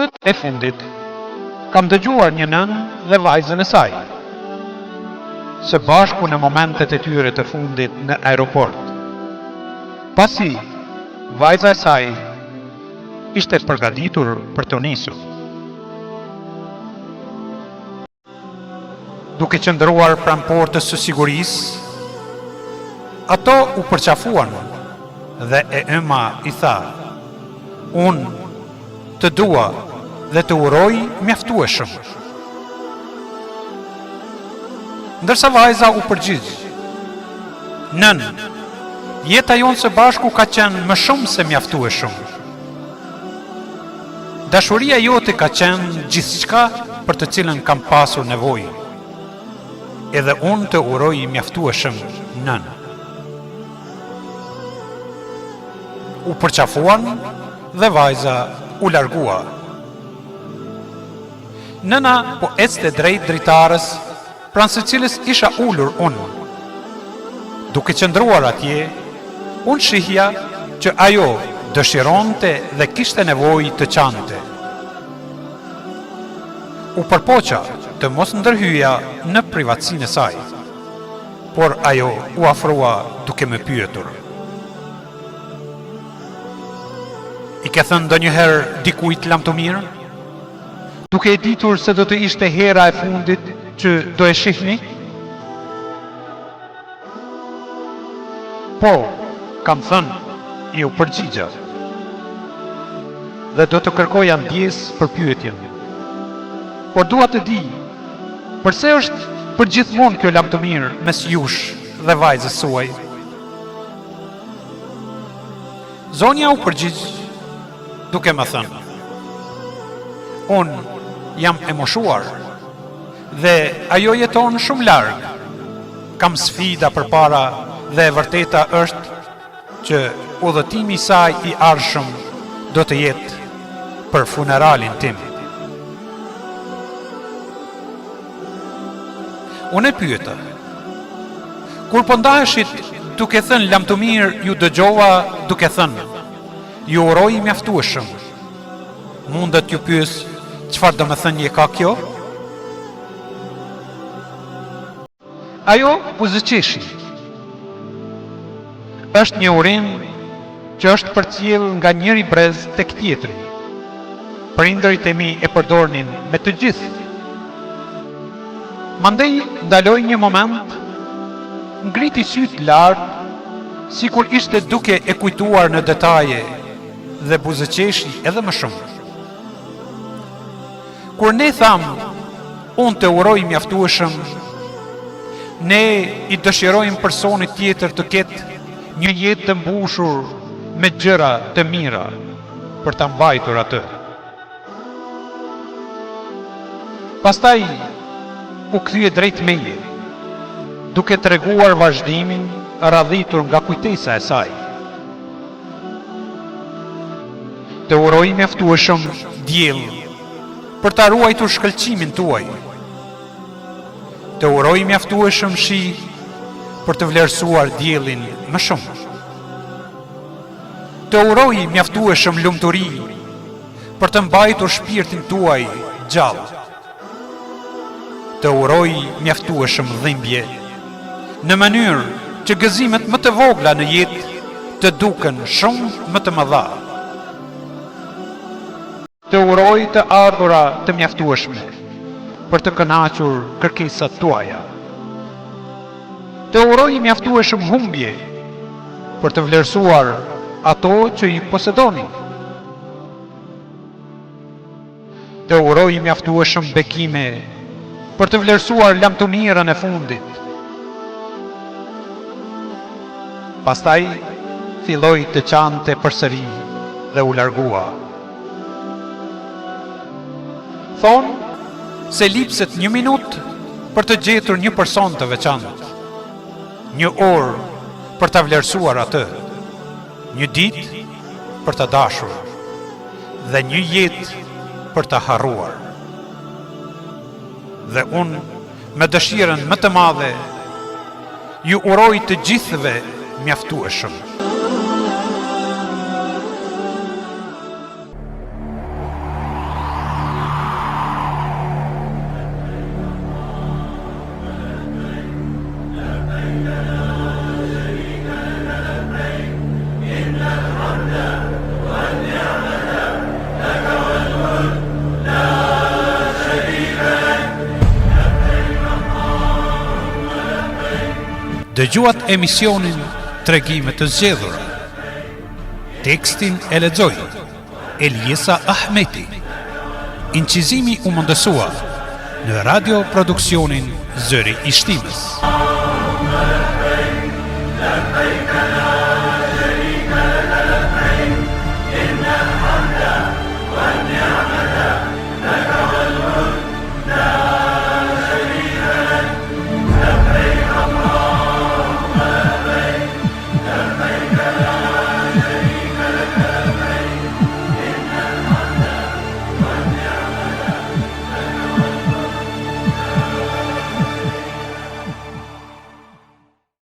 Orët e fundit, kam dëgjuar një nënë dhe vajzën e saj, së bashku në momentet e tyre të fundit në aeroport. Pasi, vajza e saj ishte përgatitur për të nisur. Duke qëndruar pranë portës së sigurisë, ato u përqafuan dhe e ëma i tha: "Unë të dua dhe të uroj mjaftueshëm." Ndërsa vajza u përgjigj: "Nën, jeta jonë së bashku ka qenë më shumë se mjaftueshëm. Dashuria jote ka qenë gjithçka për të cilën kam pasur nevojë. Edhe unë të uroj mjaftueshëm, nën." U përqafuan dhe vajza u largua. Nëna po ecte drejt dritarës, pranë së cilës isha ulur unë. Duke qëndruar atje, unë shihja që ajo dëshironte dhe kishte nevojë të qante. U përpoqa të mos ndërhyja në privatësinë e saj, por ajo u afrua duke më pyetur: "I ke thënë ndonjëherë dikujt lam të mirë? Duke e ditur se do të ishte hera e fundit që do e shihni?" "Po, kam thënë," i u përgjigja. "Dhe do të kërkoja ndjes për pyetjen. Por dua të di, përse është përgjithmonë kjo lam të mirë mes jush dhe vajzës suaj?" Zonja u përgjigj duke më thënë: "Unë jam e moshuar dhe ajo jeton shumë larg. Kam sfida përpara dhe e vërteta është që udhëtimi i saj i ardhshëm do të jetë për funeralin tim." Unë e pyeta: "Kur po ndaheshit duke thënë lam të mirë, ju dëgjova duke thënë: ju uroj mjaftueshëm. Mundet ju pyes çfarë domethënie ka kjo?" Ajo buzëqeshi. Është një urim që është përcjell nga njëri brez tek tjetri. Prindërit e mi e përdornin me të gjithë. Mandej ndaloi një moment, ngriti sytë lart, sikur ishte duke e kujtuar në detaje, dhe buzëqeshi edhe më shumë. Kur ne thamë, unë të uroj mjaftueshëm, ne i dëshirojmë personit tjetër të ketë një jetë të mbushur me gjëra të mira për ta mbajtur atë. Pastaj u kthye drejt meje, duke treguar vazhdimin radhitur nga kujtesa e saj. "Të uroj mjaftueshëm, diell, për ta ruajtur shkëlqimin tuaj. Të uroj mjaftueshëm, shi, për të vlerësuar diellin më shumë. Të uroj mjaftueshëm, lumturi, për të mbajtur shpirtin tuaj gjallë. Të uroj mjaftueshëm, dhimbje, në mënyrë që gëzimet më të vogla në jetë të duken shumë më të mëdha. Të uroj të ardhura të mjaftueshme, për të kënaqur kërkesat tuaja. Të uroj mjaftueshëm, humbje, për të vlerësuar ato që i posedoni. Të uroj mjaftueshëm, bekime, për të vlerësuar lamtumirën e fundit." Pastaj filloi të qante përsëri dhe u largua. Thonë se lipset një minutë për të gjetur një person të veçantë, një orë për ta vlerësuar atë, një ditë për ta dashur dhe një jetë për ta harruar. Dhe unë, me dëshirën më të madhe, ju uroj të gjithëve mjaftueshëm. Dëgjuat emisionin Tregime të zgjedhura. Tekstin e lexoi Eliesa Ahmeti. Incizimi u mundësua në radio produksionin Zëri i Shtimës.